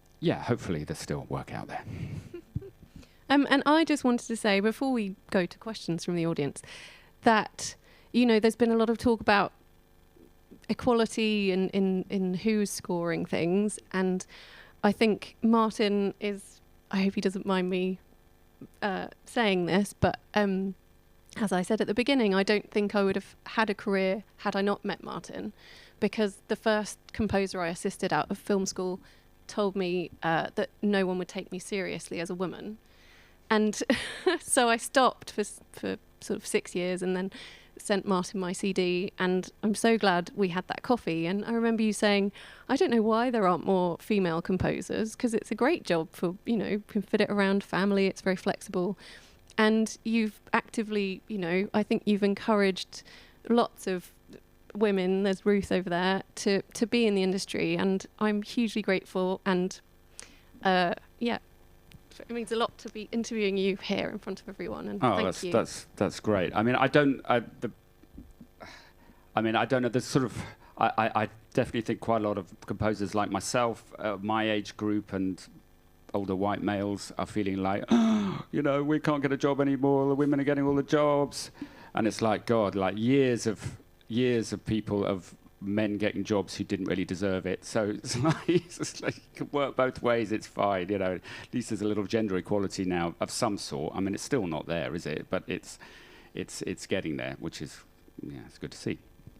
there's still work out there. And I just wanted to say, before we go to questions from the audience, that, there's been a lot of talk about equality in who's scoring things. And I think Martin is, I hope he doesn't mind me saying this, but as I said at the beginning, I don't think I would have had a career had I not met Martin, because the first composer I assisted out of film school told me that no one would take me seriously as a woman. And so I stopped for sort of 6 years and then sent Martin my CD. And I'm so glad we had that coffee. And I remember you saying, I don't know why there aren't more female composers, because it's a great job for, can fit it around family. It's very flexible. And you've actively, I think you've encouraged lots of women, there's Ruth over there, to be in the industry. And I'm hugely grateful. And it means a lot to be interviewing you here in front of everyone, and thank you. That's great. I mean, I don't know. There's sort of, I definitely think quite a lot of composers like myself, my age group, and older white males are feeling like, we can't get a job anymore. The women are getting all the jobs, and it's like, God, like years of people of men getting jobs who didn't really deserve it. So it's like it can work both ways. It's fine, At least there's a little gender equality now of some sort. I mean, it's still not there, is it? But it's getting there, which is it's good to see.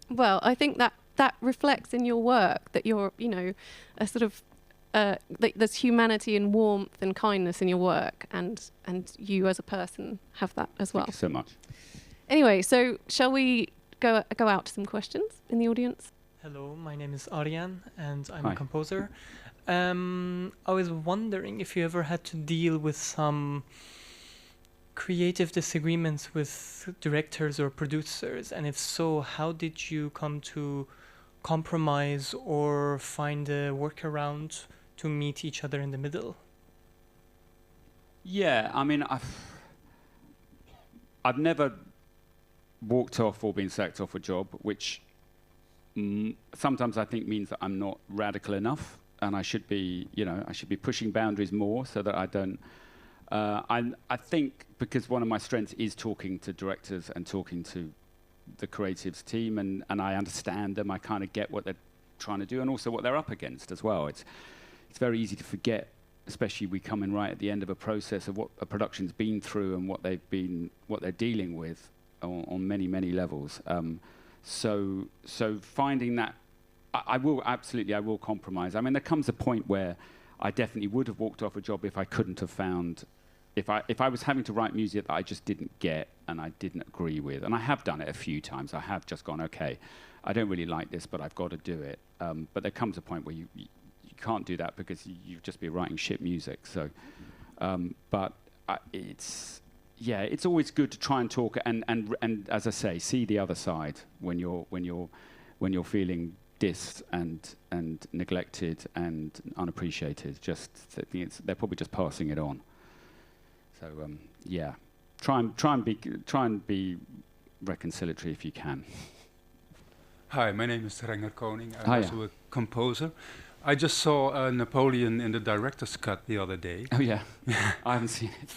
Well, I think that reflects in your work that you're a sort of there's humanity and warmth and kindness in your work, and you as a person have that as well. Thank you so much. Anyway, so shall we go out to some questions in the audience? Hello, my name is Arjan, and I'm Hi. a composer. I was wondering if you ever had to deal with some creative disagreements with directors or producers, and if so, how did you come to compromise or find a workaround to meet each other in the middle? Yeah, I mean, I've never walked off or been sacked off a job, which sometimes I think means that I'm not radical enough, and I should be pushing boundaries more so that I don't. I think because one of my strengths is talking to directors and talking to the creatives team, and I understand them. I kind of get what they're trying to do, and also what they're up against as well. It's very easy to forget, especially we come in right at the end of a process of what a production's been through and what they're dealing with on many levels. So finding that, I will compromise. I mean, there comes a point where I definitely would have walked off a job if I couldn't have found, if I was having to write music that I just didn't get and I didn't agree with. And I have done it a few times. I have just gone, okay, I don't really like this, but I've got to do it. But there comes a point where you can't do that because you'd just be writing shit music. So, it's always good to try and talk and as I say, see the other side when you're feeling dissed and neglected and unappreciated. Just they're probably just passing it on. So try and be reconciliatory if you can. Hi, my name is Renger Koning. I'm also a composer. I just saw Napoleon in the director's cut the other day. Oh yeah, I haven't seen it.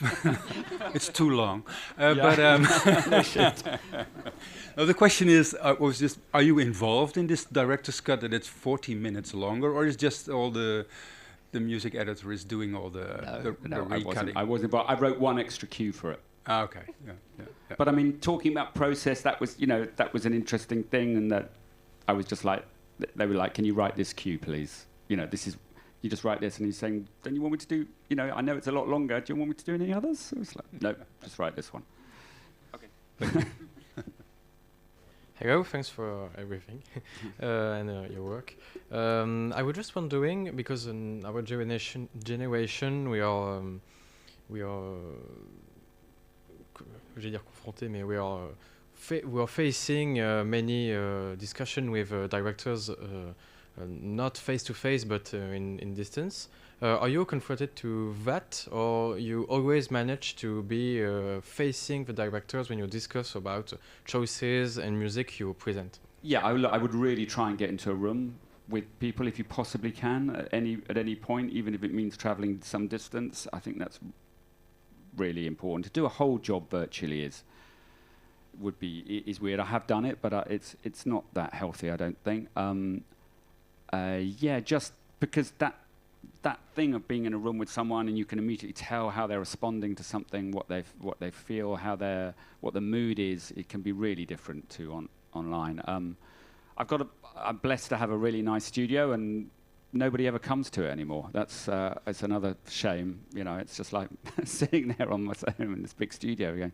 It's too long. But no, the question is, are you involved in this director's cut that it's 40 minutes longer, or is just all the music editor is doing all the recutting? I wasn't involved. I wrote one extra cue for it. Ah, okay. Yeah. But I mean, talking about process, that was an interesting thing, and that I was just like, they were like, "Can you write this cue, please? This is, you just write this," and he's saying, "Don't you want me to do, I know it's a lot longer. Do you want me to do any others?" So it's like, "No, just write this one." Okay. Hello, thanks for everything and your work. I was just wondering, because in our generation we are we are, je vais dire confrontés, mais we are facing many discussion with directors, not face to face, but in distance. Are you confronted to that, or you always manage to be facing the directors when you discuss about choices and music you present? Yeah, I would really try and get into a room with people if you possibly can at any point, even if it means travelling some distance. I think that's really important. To do a whole job virtually is weird. I have done it, but it's not that healthy, I don't think. Just because that thing of being in a room with someone and you can immediately tell how they're responding to something, what they feel, what the mood is, it can be really different to online. I'm blessed to have a really nice studio, and nobody ever comes to it anymore. That's it's another shame. It's just like sitting there on my own in this big studio going,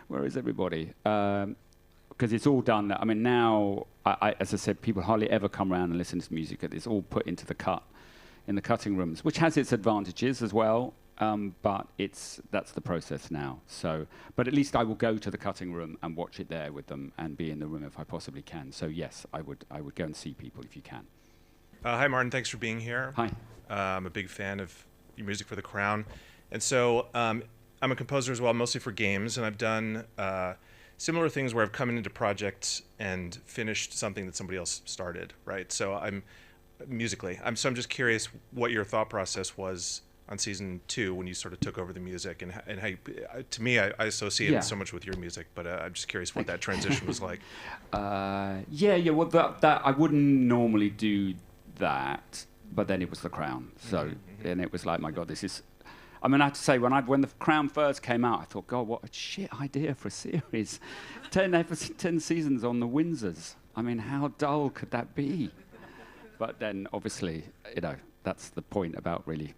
where is everybody? Because it's all done. I mean, now, as I said, people hardly ever come around and listen to music. It's all put into the cut in the cutting rooms, which has its advantages as well. But that's the process now. So, but at least I will go to the cutting room and watch it there with them and be in the room if I possibly can. So yes, I would go and see people if you can. Hi, Martin. Thanks for being here. Hi. I'm a big fan of your music for The Crown, and so I'm a composer as well, mostly for games, and I've done similar things where I've come into projects and finished something that somebody else started. Right. So I'm just curious what your thought process was on season 2 when you sort of took over the music, and how you, to me I associate it so much with your music, but I'm just curious what that transition was like. Well, that I wouldn't normally do that, but then it was The Crown, so and it was like, my God, this is. I mean, I have to say, when The Crown first came out, I thought, God, what a shit idea for a series. 10 seasons on the Windsors. I mean, how dull could that be? But then, obviously, that's the point about really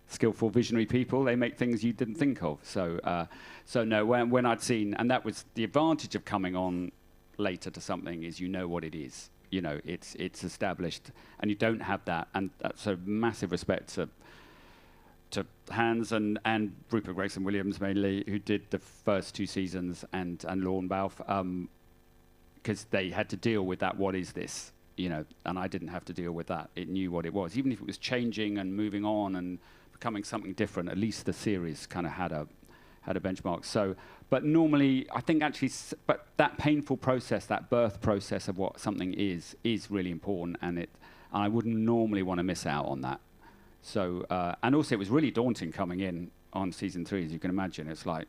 skillful, visionary people. They make things you didn't think of. So no, when I'd seen, and that was the advantage of coming on later to something, is what it is. It's established, and you don't have that. And that's a massive respect to Hans and Rupert Gregson-Williams mainly, who did the first 2 seasons, and Lorne Balfe, because they had to deal with that. What is this? And I didn't have to deal with that. It knew what it was, even if it was changing and moving on and becoming something different. At least the series kind of had a benchmark. So, but normally, I think actually, but that painful process, that birth process of what something is really important, and I wouldn't normally want to miss out on that. So, and also it was really daunting coming in on season 3, as you can imagine. It's like,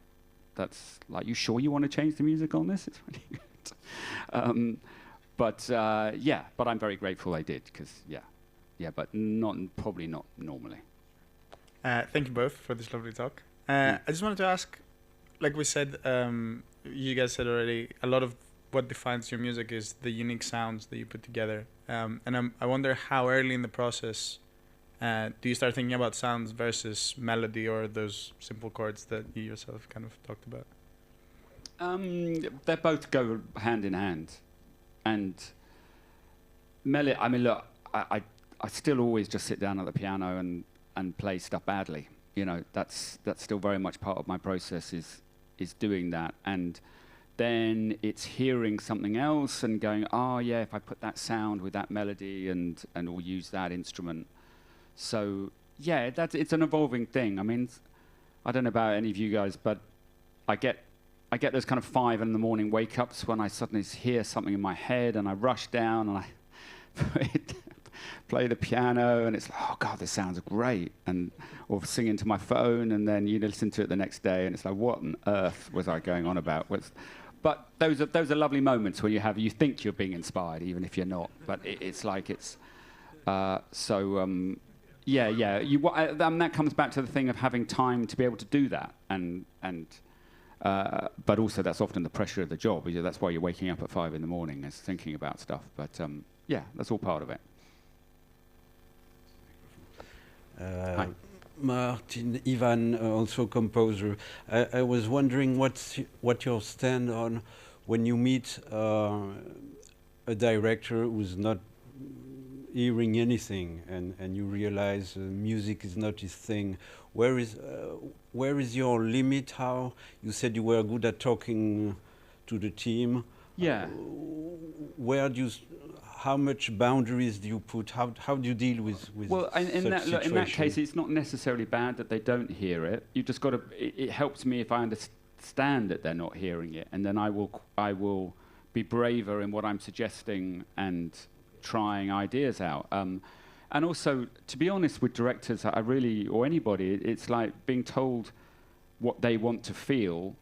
you sure you want to change the music on this? It's really good. But I'm very grateful I did, because but probably not normally. Thank you both for this lovely talk. I just wanted to ask, like we said, you guys said already, a lot of what defines your music is the unique sounds that you put together. And I wonder how early in the process do you start thinking about sounds versus melody, or those simple chords that you yourself kind of talked about? They both go hand in hand. And melody, I mean, look, I still always just sit down at the piano and play stuff badly. That's still very much part of my process, is doing that. And then it's hearing something else and going, if I put that sound with that melody and we'll use that instrument. So, it's an evolving thing. I mean, I don't know about any of you guys, but I get those kind of 5 a.m. wake-ups when I suddenly hear something in my head, and I rush down and I play the piano, and it's like, oh God, this sounds great, or sing into my phone, and then you listen to it the next day, and it's like, what on earth was I going on about? But those are lovely moments where you think you're being inspired, even if you're not. But it's like it's that comes back to the thing of having time to be able to do that, and. But also that's often the pressure of the job. That's why you're waking up at 5 a.m. is thinking about stuff. But that's all part of it. Hi. Martin, Ivan, also composer. I was wondering what your stand on when you meet a director who's not hearing anything, and you realize music is not his thing. Where is your limit? How you said you were good at talking to the team. Yeah. Where do you? How much boundaries do you put? How do you deal with well, in such that situation? in that case, it's not necessarily bad that they don't hear it. You just got to. It helps me if I understand that they're not hearing it, and then I will be braver in what I'm suggesting and trying ideas out. And also, to be honest with directors, I really, or anybody, it's like being told what they want to feel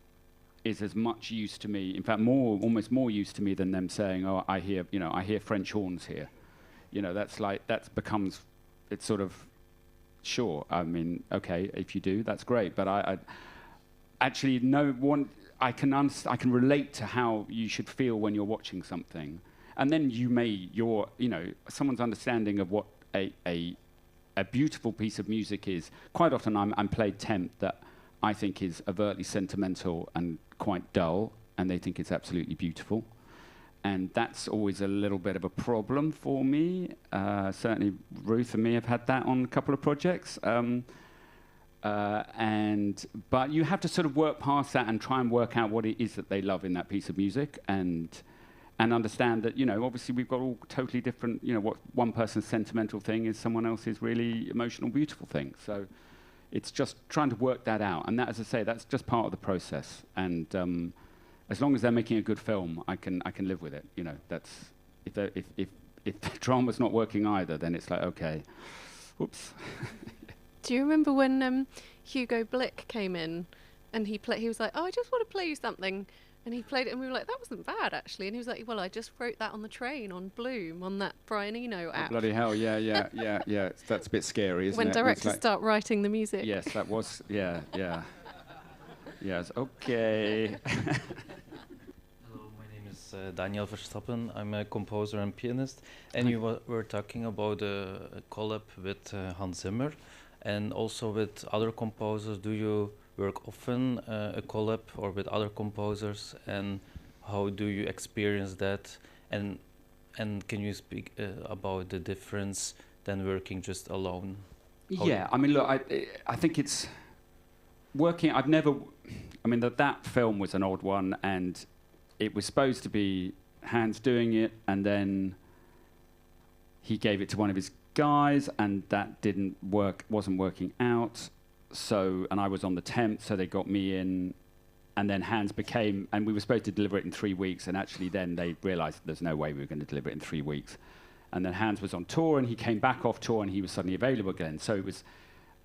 is as much use to me, in fact, almost more use to me than them saying, "Oh, I hear French horns here." That becomes, it's sort of, sure. I mean, okay, if you do, that's great. But I actually I can relate to how you should feel when you're watching something, and then someone's understanding of what a beautiful piece of music is. Quite often, I'm played temp that I think is overtly sentimental and quite dull, and they think it's absolutely beautiful. And that's always a little bit of a problem for me. Certainly Ruth and me have had that on a couple of projects. But you have to sort of work past that and try and work out what it is that they love in that piece of music, and understand that, obviously we've got all totally different, what one person's sentimental thing is someone else's really emotional, beautiful thing. So it's just trying to work that out, and that, as I say, that's just part of the process. And as long as they're making a good film, I can live with it. That's if the drama's not working either, then it's like, okay, whoops. Do you remember when Hugo Blick came in and he was like, "Oh, I just want to play you something," and he played it, and we were like, "That wasn't bad actually," and he was like, "Well, I just wrote that on the train on Bloom on that Brian Eno app." Oh, bloody hell! Yeah. That's a bit scary, isn't when it? directors start writing the music. Yes, that was. Yeah. Yes. Okay. Hello, my name is Daniel Verstappen. I'm a composer and pianist, and you were talking about a collab with Hans Zimmer, and also with other composers. Do you work often a collab or with other composers, and how do you experience that? And can you speak about the difference than working just alone? Yeah, I mean, look, I think it's working. That film was an odd one, and it was supposed to be Hans doing it, and then he gave it to one of his guys, and that didn't work, wasn't working out. So, and I was on the temp, so they got me in, and then Hans became, and we were supposed to deliver it in 3 weeks, and actually then they realized there's no way we were going to deliver it in 3 weeks. And then Hans was on tour, and he came back off tour, and he was suddenly available again. So it was,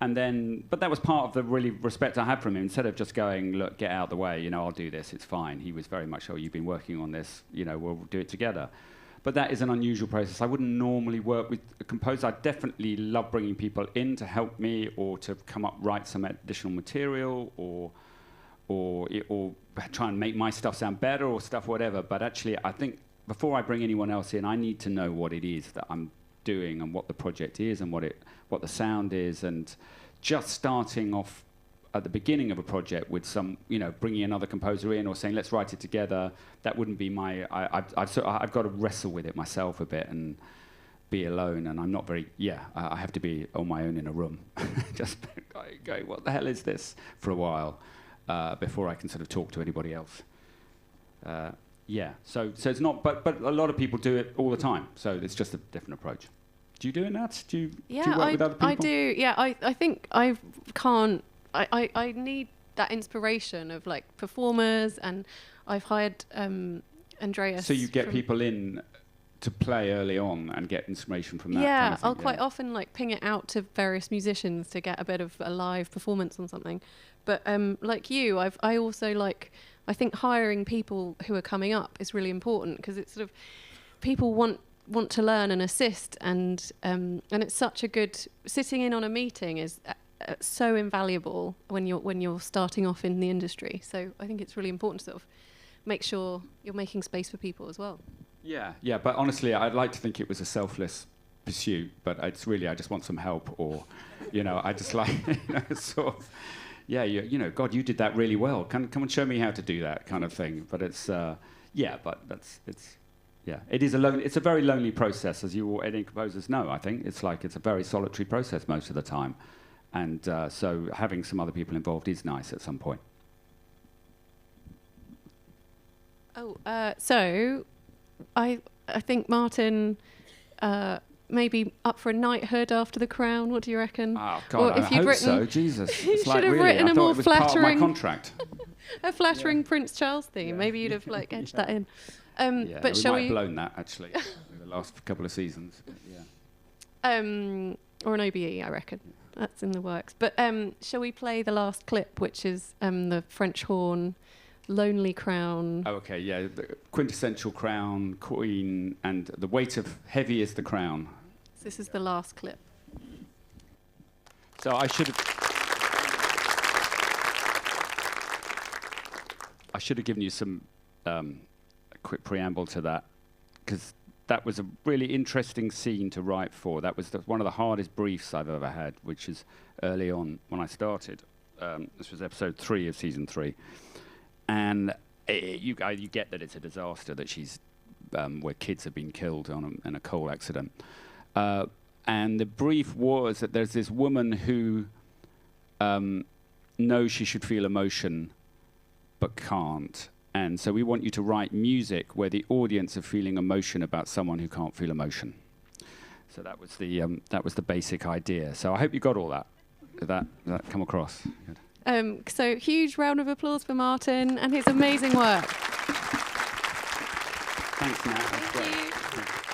but that was part of the really respect I had from him. Instead of just going, "Look, get out of the way, I'll do this, it's fine." He was very much, "Oh, you've been working on this, we'll do it together." But that is an unusual process. I wouldn't normally work with a composer. I definitely love bringing people in to help me, or to come up, write some additional material, or try and make my stuff sound better, or stuff, whatever. But actually, I think before I bring anyone else in, I need to know what it is that I'm doing, and what the project is, and what the sound is. And just starting off at the beginning of a project with some, bringing another composer in, or saying, "Let's write it together," that wouldn't be my. I've got to wrestle with it myself a bit and be alone. And I'm not very. I have to be on my own in a room, just going, "What the hell is this?" for a while before I can sort of talk to anybody else. So it's not. But a lot of people do it all the time. So it's just a different approach. Do you do it, Nat? Do you work with other people? I do. Yeah, I think I can't. I need that inspiration of like performers, and I've hired Andreas. So you get people in to play early on and get inspiration from that. Yeah, kind of thing, I'll quite often like ping it out to various musicians to get a bit of a live performance on something. But like you, I also like, I think hiring people who are coming up is really important, because it's sort of, people want to learn and assist, and it's such a good, sitting in on a meeting is so invaluable when you're starting off in the industry. So I think it's really important to sort of make sure you're making space for people as well. Yeah. But honestly, I'd like to think it was a selfless pursuit, but it's really, I just want some help, or, I just like, sort of, God, you did that really well. Come and show me how to do that kind of thing. But it's, but it's Yeah, it is it's a very lonely process, as you all any composers know. I think it's a very solitary process most of the time, and so having some other people involved is nice at some point. Oh, so I think Martin may be up for a knighthood after The Crown. What do you reckon? Oh God, I hope so. Jesus, it's should have written I a thought more it was part of my flattering contract. a flattering Prince Charles theme. Maybe you'd have edged that in. Yeah, but we shall might we? have blown that actually in the last couple of seasons. But yeah. Or an OBE, I reckon. That's in the works. But shall we play the last clip, which is the French horn, Lonely Crown? Oh, okay, yeah, the quintessential Crown, Queen, and the weight of heavy is the crown. This is the last clip. So I should have given you some a quick preamble to that, because that was a really interesting scene to write for. That was one of the hardest briefs I've ever had, which is early on when I started. This was episode 3 of season 3, and you get that it's a disaster, that she's where kids have been killed in a coal accident. And the brief was that there's this woman who knows she should feel emotion but can't. And so we want you to write music where the audience are feeling emotion about someone who can't feel emotion. So that was the basic idea. So I hope you got all that. Did that come across? Good. So huge round of applause for Martin and his amazing work. Thanks, Nat. That's great. Thank you.